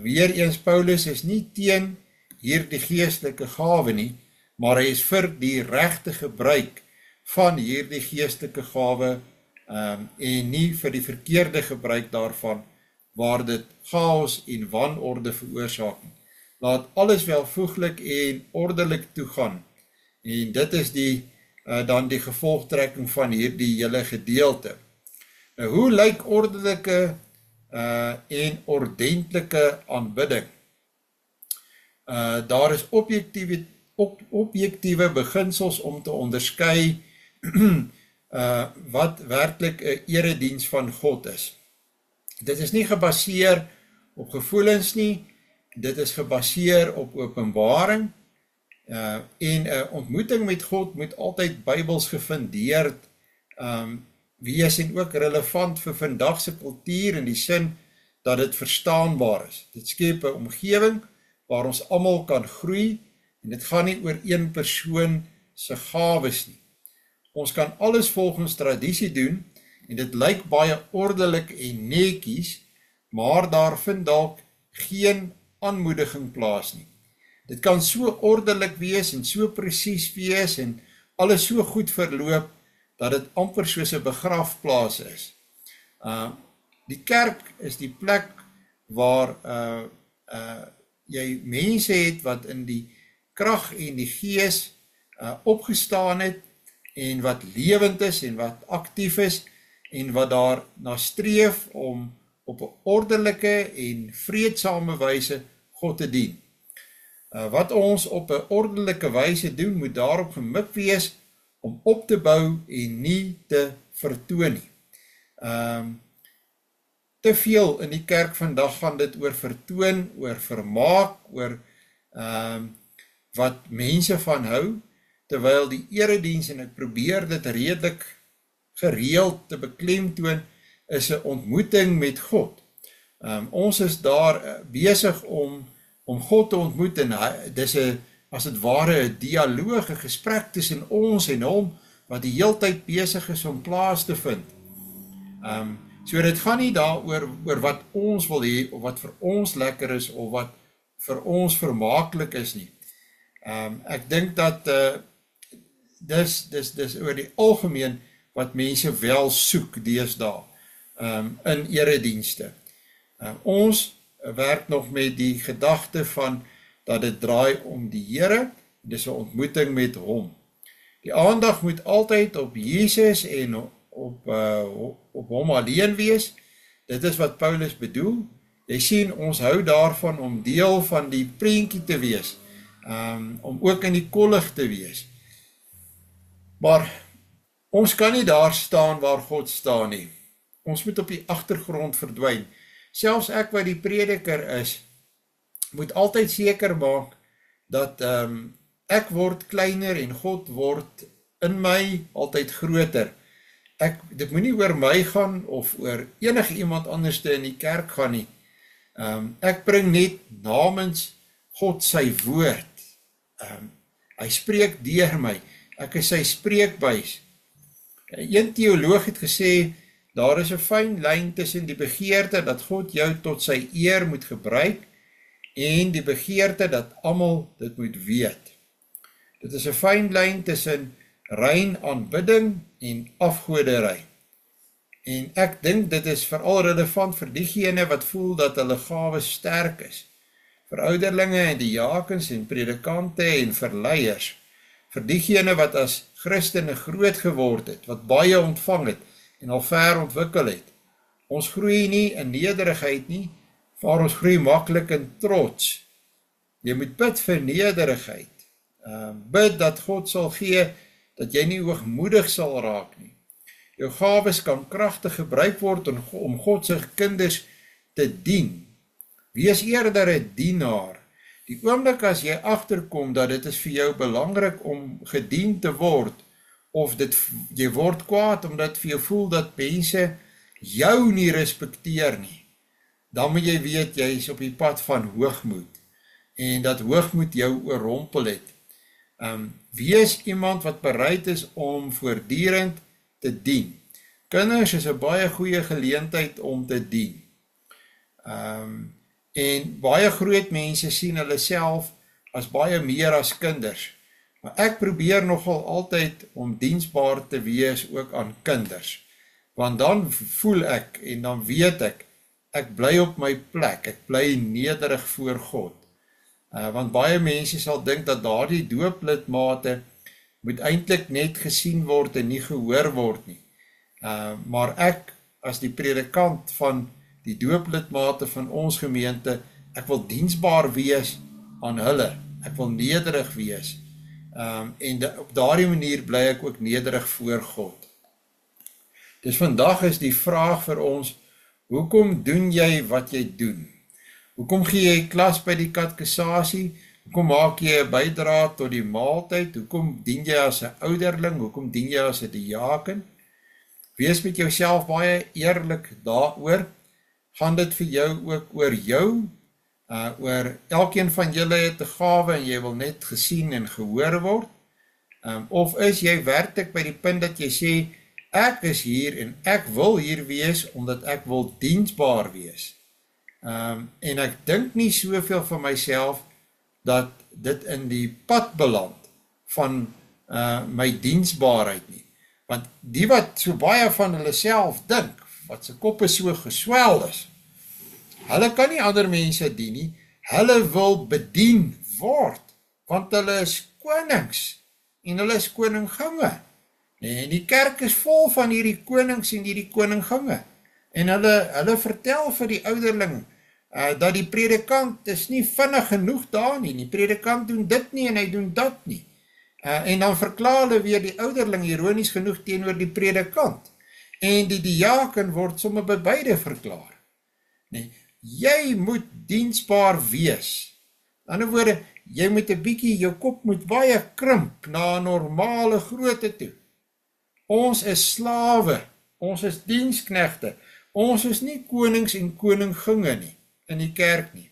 Weer eens, Paulus is nie teen hierdie geestelike gawe nie, maar hy is vir die regte gebruik van hierdie geestelike gawe en nie vir die verkeerde gebruik daarvan, waar dit chaos en wanorde veroorsaak. Laat alles welvoeglik en ordelik toegaan. En dit is dan die gevolgtrekking van hierdie hele gedeelte. Nou, hoe lyk ordelike en ordentlike aanbidding? Daar is objektiewe beginsels om te onderskei wat werklik 'n erediens van God is. Dit is nie gebaseer op gevoelens nie, dit is gebaseer op openbaring, en 'n ontmoeting met God moet altyd Bybels gefundeerd wees en ook relevant vir vandagse kultuur in die sin dat dit verstaanbaar is. Dit skep 'n omgewing waar ons almal kan groei, en dit gaan nie oor een persoon se gawes nie. Ons kan alles volgens tradisie doen, en dit lyk baie ordelik en netjies, maar daar vind dalk geen aanmoediging plaas nie. Dit kan so ordelik wees en so presies wees en alles so goed verloop, dat dit amper soos 'n begrafplaas is. Die kerk is die plek waar jy mense het wat in die krag en die gees opgestaan het, en wat lewend is en wat aktief is, en wat daar na streef om op 'n ordelike en vreedsame wyse God te dien. Wat ons op 'n ordelike wyse doen, moet daarop gemik wees om op te bou en nie te vertoon nie. Te veel in die kerk vandag gaan dit oor vertoon, oor vermaak, oor wat mense van hou, terwyl die erediens, en ek probeer dit redelik gereeld te beklemtoon, is 'n ontmoeting met God. Ons is daar besig om God te ontmoet, en dis as het ware 'n dialoog, 'n gesprek tussen ons en hom, wat die heeltyd besig is om plaas te vind. So dit gaan nie daaroor wat ons wil hê, of wat vir ons lekker is, of wat vir ons vermaaklik is nie. Ek dink dat dis oor die algemeen wat mense wel soek deesdae in eredienste. Ons werk nog met die gedagte van dat dit draai om die Here, dis 'n ontmoeting met hom. Die aandag moet altyd op Jesus en op hom alleen wees. Dit is wat Paulus bedoel, Jy sien, ons hou daarvan om deel van die prentjie te wees, om ook in die kollig te wees. Maar ons kan nie daar staan waar God staan nie. Ons moet op die agtergrond verdwyn. Selfs ek wat die prediker is, moet altyd seker maak dat ek word kleiner en God word in my altyd groter. Dit moet nie oor my gaan of oor enige iemand anderste in die kerk gaan nie. Ek bring net namens God sy woord. Hy spreek deur my. Ek is sy spreekbuis. Een teoloog het gesê, daar is 'n fyn lyn tussen die begeerte dat God jou tot sy eer moet gebruik en die begeerte dat almal dit moet weet. Dit is 'n fyn lyn tussen rein aanbidding en afgodery. En ek dink dit is veral relevant vir diegene wat voel dat hulle gawes sterk is. Vir ouderlinge en diakens en predikante en verleiers. Vir diegene wat as Christene groot geword het, wat baie ontvang het en al ver ontwikkel het. Ons groei nie in nederigheid nie, maar ons groei maklik in trots. Jy moet bid vir nederigheid. Bid dat God sal gee, dat jy nie hoogmoedig sal raak nie. Jou gawes kan kragtig gebruik word om God se kinders te dien. Wees eerder 'n dienaar. Die oomblik as jy agterkom dat dit is vir jou belangrik om gedien te word, of jy word kwaad omdat vir jou voel dat mense jou nie respekteer nie, dan moet jy weet jy is op die pad van hoogmoed, en dat hoogmoed jou oorrompel het. Wees iemand wat bereid is om voortdurend te dien. Kinders is 'n baie goeie geleentheid om te dien. En baie groot mense sien hulle self as baie meer as kinders. Maar ek probeer nogal altyd om diensbaar te wees ook aan kinders. Want dan voel ek en dan weet ek bly op my plek, ek bly nederig voor God. Want baie mense sal dink dat daardie dooplidmate moet eintlik net gesien word en nie gehoor word nie. Maar ek, as die predikant van die dooplidmate van ons gemeente, ek wil diensbaar wees aan hulle, ek wil nederig wees, en op daardie manier bly ek ook nederig voor God. Dus vandag is die vraag vir ons, hoekom doen jy wat jy doen? Hoekom gee jy klas by die katkesasie? Hoekom maak jy 'n bydrae tot die maaltyd? Hoekom dien jy as 'n ouderling? Hoekom dien jy as 'n diaken? Wees met jouself baie eerlik daaroor. Gaan dit vir jou ook oor jou? Oor elkeen van julle het 'n gawe en jy wil net gesien en gehoor word? Of is jy werklik by die punt dat jy sê, ek is hier en ek wil hier wees omdat ek wil diensbaar wees? En ek dink nie soveel van myself dat dit in die pad beland van my diensbaarheid nie. Want die wat so baie van hulle self dink, wat se koppe so geswel is, hulle kan nie ander mense dien nie, hulle wil bedien word, want hulle is konings, en hulle is koninginge. En die kerk is vol van hierdie konings en hierdie koninginge. En hulle vertel vir die ouderling, dat die predikant is nie vinnig genoeg daar nie, die predikant doen dit nie en hy doen dat nie. En dan verklaar hulle weer die ouderling ironies genoeg teenoor die predikant. En die diaken word sommer by beide verklaar. Nee, jy moet diensbaar wees. In ander woorde, jy moet 'n bietjie, jou kop moet baie krimp na 'n normale grootte toe. Ons is slawe, ons is diensknegte, ons is nie konings en koninginge nie, in die kerk nie.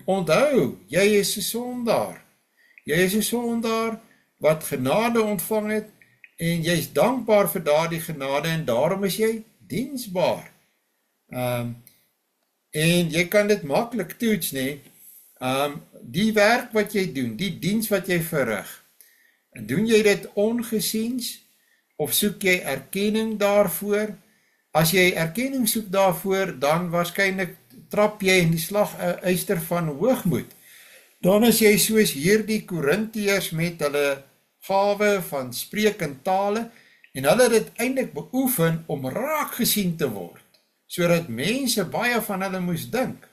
Onthou, jy is 'n sondaar. Jy is 'n sondaar wat genade ontvang het, en jy is dankbaar vir daardie genade, en daarom is jy diensbaar. En jy kan dit maklik toets, nee. Die werk wat jy doen, die diens wat jy verrig, en doen jy dit ongesiens, of soek jy erkenning daarvoor? As jy erkenning soek daarvoor, dan waarskynlik trap jy in die slaguister van hoogmoed. Dan is jy soos hierdie Korintiërs met hulle gawe van spreek in tale, en hulle het dit eintlik beoefen om raak gesien te word. sodat mense baie van hulle moes dink.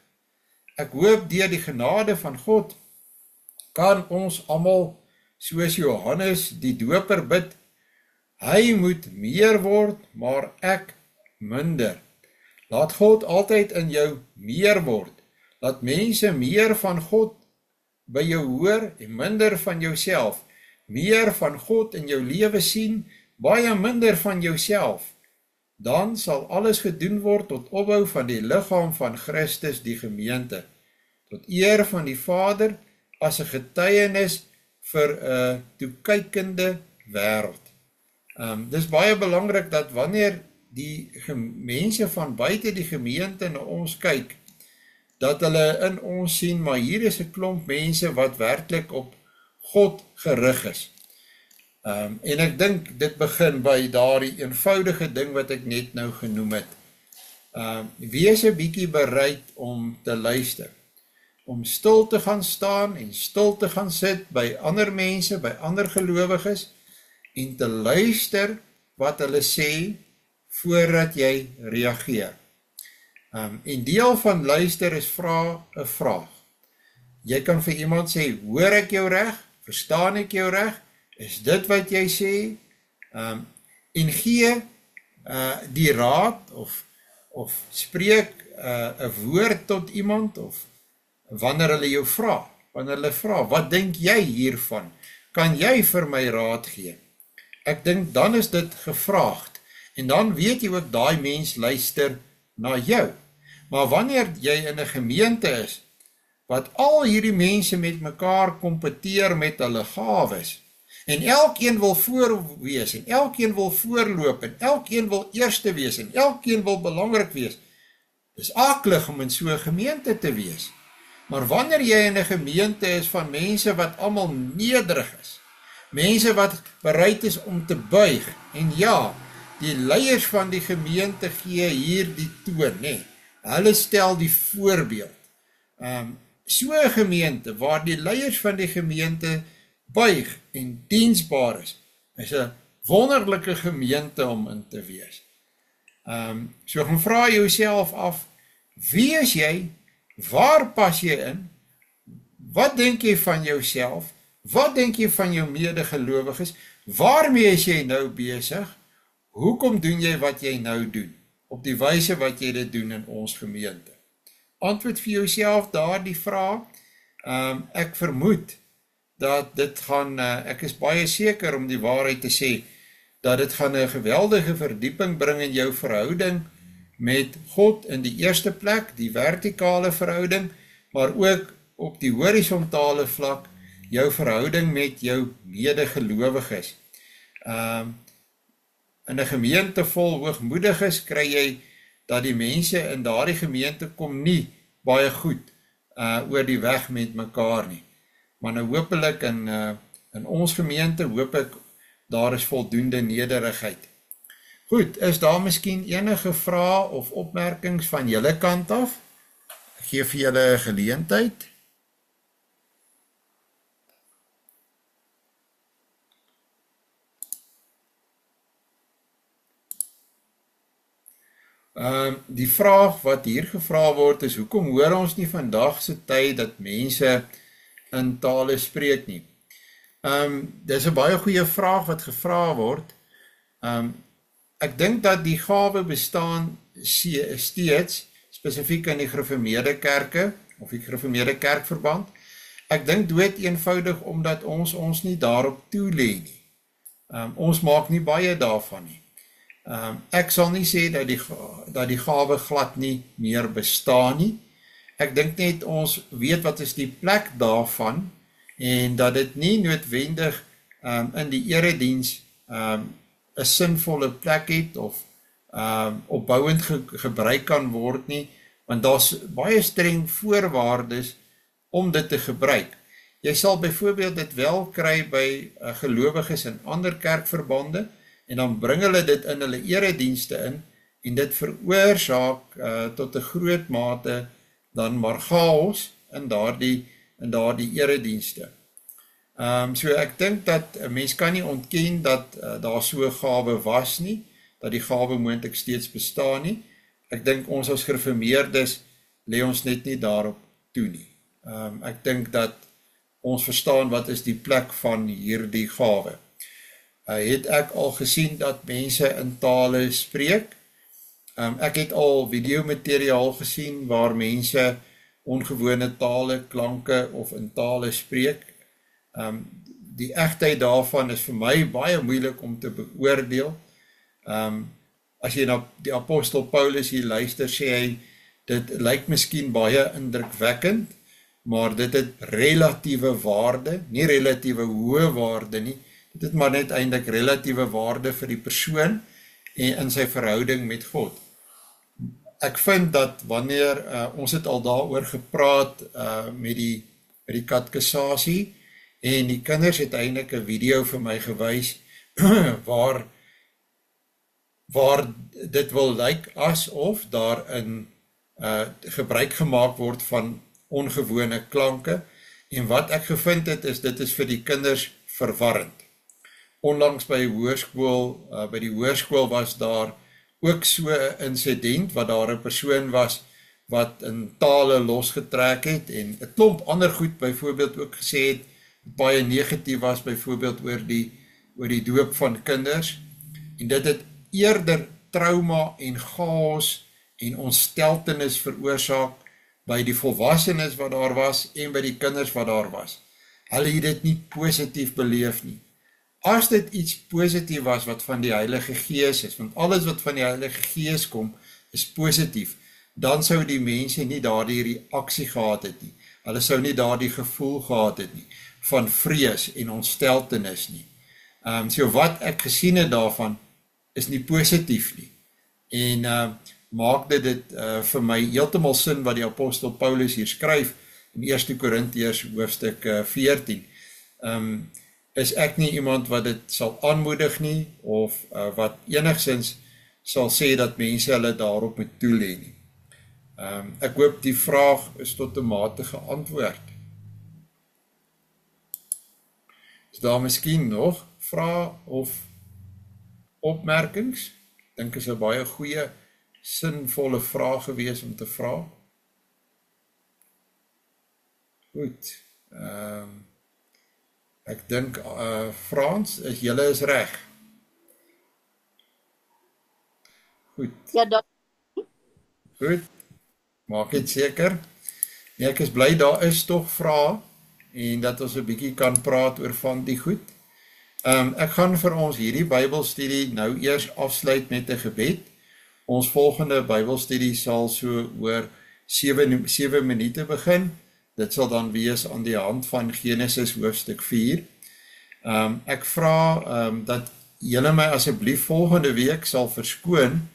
Ek hoop deur die genade van God kan ons almal soos Johannes die doper bid, hy moet meer word, maar ek minder. Laat God altyd in jou meer word. Laat mense meer van God by jou hoor en minder van jouself. Meer van God in jou lewe sien, baie minder van jouself. Dan sal alles gedoen word tot opbou van die liggaam van Christus, die gemeente. Tot eer van die Vader as 'n getuienis vir 'n toekykende wêreld. Dis baie belangrik dat wanneer die mense van buite die gemeente na ons kyk, dat hulle in ons sien, maar hier is 'n klomp mense wat werklik op God gerig is. En ek dink dit begin by daardie eenvoudige ding wat ek net nou genoem het. Wees 'n bietjie bereid om te luister, om stil te gaan staan en stil te gaan sit by ander mense, by ander gelowiges, en te luister wat hulle sê, voordat jy reageer. En deel van luister is vra 'n vraag. Jy kan vir iemand sê, hoor ek jou reg? Verstaan ek jou reg? Is dit wat jy sê? En gee die raad of spreek 'n woord tot iemand, of wanneer hulle jou vra, wat dink jy hiervan? Kan jy vir my raad gee? Ek dink dan is dit gevraagd, en dan weet jy ook daai mens luister na jou. Maar wanneer jy in 'n gemeente is, wat al hierdie mense met mekaar kompeteer met hulle gawes, en elkeen wil voor wees, en elkeen wil voorloop, en elkeen wil eerste wees, en elkeen wil belangrik wees, dis aklig om in so 'n gemeente te wees. Maar wanneer jy in 'n gemeente is van mense wat almal nederig is, mense wat bereid is om te buig, en ja, die leiers van die gemeente gee hier die toon, nee. Hulle stel die voorbeeld. So 'n gemeente waar die leiers van die gemeente buig en diensbaar is 'n wonderlike gemeente om in te wees. So gaan vra jouself af, wie is jy? Waar pas jy in? Wat dink jy van jouself? Wat dink jy van jou medegelowiges? Waarmee is jy nou besig? Hoekom doen jy wat jy nou doen? Op die wyse wat jy dit doen in ons gemeente. Antwoord vir jouself daardie vraag. Ek vermoed dat dit gaan, ek is baie seker om die waarheid te sê, dat dit gaan 'n geweldige verdieping bring in jou verhouding met God in die eerste plek, die vertikale verhouding, maar ook op die horisontale vlak, jou verhouding met jou medegelowiges. In 'n gemeente vol hoogmoediges kry jy dat die mense in daardie gemeente kom nie baie goed oor die weg met mekaar nie. Maar nou hopelik in ons gemeente hoop ek daar is voldoende nederigheid. Goed, is daar miskien enige vrae of opmerkings van julle kant af? Ek gee vir julle 'n geleentheid. Die vraag wat hier gevra word is, hoekom hoor ons nie vandag se tyd dat mense in tale spreek nie? Dis 'n baie goeie vraag wat gevra word. Ek dink dat die gawe bestaan steeds, spesifiek in die gereformeerde kerke, of die gereformeerde kerkverband. Ek dink dood eenvoudig omdat ons nie daarop toelê nie. Ons maak nie baie daarvan nie. Ek sal nie sê dat die gawe glad nie meer bestaan nie. Ek dink net ons weet wat is die plek daarvan, en dat dit nie noodwendig in die erediens 'n sinvolle plek het of opbouend gebruik kan word nie, want daar's baie streng voorwaardes om dit te gebruik. Jy sal byvoorbeeld dit wel kry by gelowiges in ander kerkverbande, en dan bring hulle dit in hulle eredienste in, en dit veroorsaak tot 'n groot mate dan maar chaos in daardie eredienste. So ek dink dat 'n mens kan nie ontken dat daar so 'n gawe was nie, dat die gawe moontlik steeds bestaan nie. ek dink ons as gereformeerdes lê ons net nie daarop toe nie. Ek dink dat ons verstaan wat is die plek van hierdie gawe. Het ek al gesien dat mense in tale spreek. Ek het al videomateriaal gesien waar mense ongewone tale, klanke of in tale spreek. Die egtheid daarvan is vir my baie moeilik om te beoordeel. As jy na die apostel Paulus hier luister, sê hy, dit lyk miskien baie indrukwekkend, maar dit het relatiewe waarde, nie relatiewe hoë waarde nie, dit het maar net eintlik relatiewe waarde vir die persoon en in sy verhouding met God. Ek vind dat wanneer, ons het al daaroor gepraat met die katkesasie, en die kinders het eintlik 'n video vir my gewys, waar dit wil lyk asof daarin gebruik gemaak word van ongewone klanke, en wat ek gevind het is, dit is vir die kinders verwarrend. Onlangs by die hoërskool was daar ook so 'n insident, wat daar 'n persoon was, wat in tale losgetrek het, en 'n klomp ander goed byvoorbeeld ook gesê het, baie negatief was byvoorbeeld oor die doop van kinders, en dit het eerder trauma en chaos en ontsteltenis veroorsaak by die volwassenes wat daar was en by die kinders wat daar was. Hulle het dit nie positief beleef nie. As dit iets positief was wat van die Heilige Gees is, want alles wat van die Heilige Gees kom is positief, dan sou die mense nie daardie reaksie gehad het nie. Hulle sou nie daardie gevoel gehad het nie, van vrees en ontsteltenis nie. So wat ek gesien het daarvan, is nie positief nie. En maak dit vir my heeltemal sin wat die apostel Paulus hier skryf in 1 Korintiërs hoofstuk 14. Is ek nie iemand wat dit sal aanmoedig nie, of wat enigsins sal sê dat mense hulle daarop moet toelê nie. Ek hoop die vraag is tot 'n mate geantwoord. Is daar miskien nog vrae of opmerkings? Ek dink is 'n baie goeie, sinvolle vraag gewees om te vra. Goed. Ek dink, Frans, julle is reg. Goed. Ja, dat. Goed. Maak dit seker. Nee, ek is bly daar is tog vrae, en dat ons 'n bietjie kan praat oor van die goed. Ek gaan vir ons hierdie Bybelstudie nou eers afsluit met 'n gebed. Ons volgende Bybelstudie sal so oor 7 minute begin. Dit sal dan wees aan die hand van Genesis hoofstuk 4. Ek vra dat julle my asseblief volgende week sal verskoon.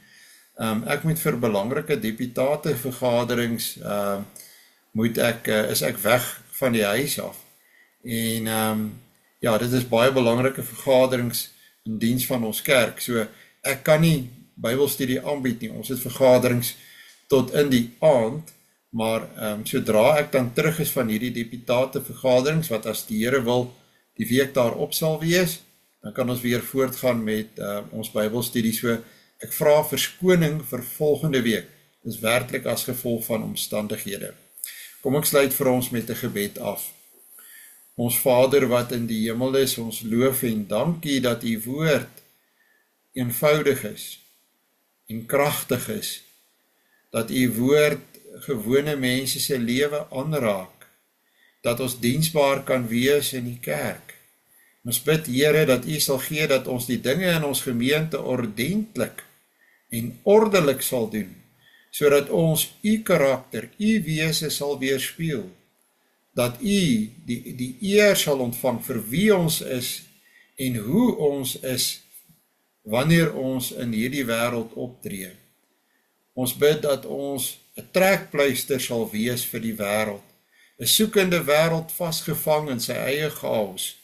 Ek moet vir belangrike deputate vergaderings is ek weg van die huis af. En ja, dit is baie belangrike vergaderings in diens van ons kerk. So ek kan nie Bybelstudie aanbied nie. Ons het vergaderings tot in die aand, maar sodra ek dan terug is van hierdie deputate vergaderings, wat as die Here wil die week daarop sal wees, dan kan ons weer voortgaan met ons Bybelstudie. So ek vra verskoning vir volgende week. Dis werklik as gevolg van omstandighede. Kom ek sluit vir ons met 'n gebed af. Ons Vader wat in die hemel is, ons loof en dankie dat u woord eenvoudig is en kragtig is, dat u woord gewone mense se lewe aanraak, dat ons diensbaar kan wees in die kerk. Ons bid, Here, dat u sal gee dat ons die dinge in ons gemeente ordentlik en ordelik sal doen, sodat ons u karakter, u wese sal weerspieël, dat u die eer sal ontvang vir wie ons is en hoe ons is wanneer ons in hierdie wêreld optree. Ons bid dat ons 'n trekpleister sal wees vir die wêreld, 'n soekende wêreld vasgevang in sy eie chaos.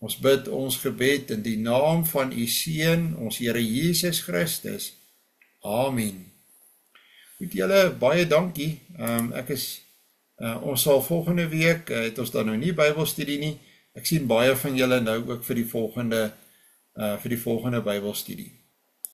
Ons bid ons gebed in die naam van u Seun, ons Here Jesus Christus. Amen. Goed julle, baie dankie. Ons sal volgende week, het ons dan nou nie Bybelstudie nie. Ek sien baie van julle nou ook vir die volgende Bybelstudie.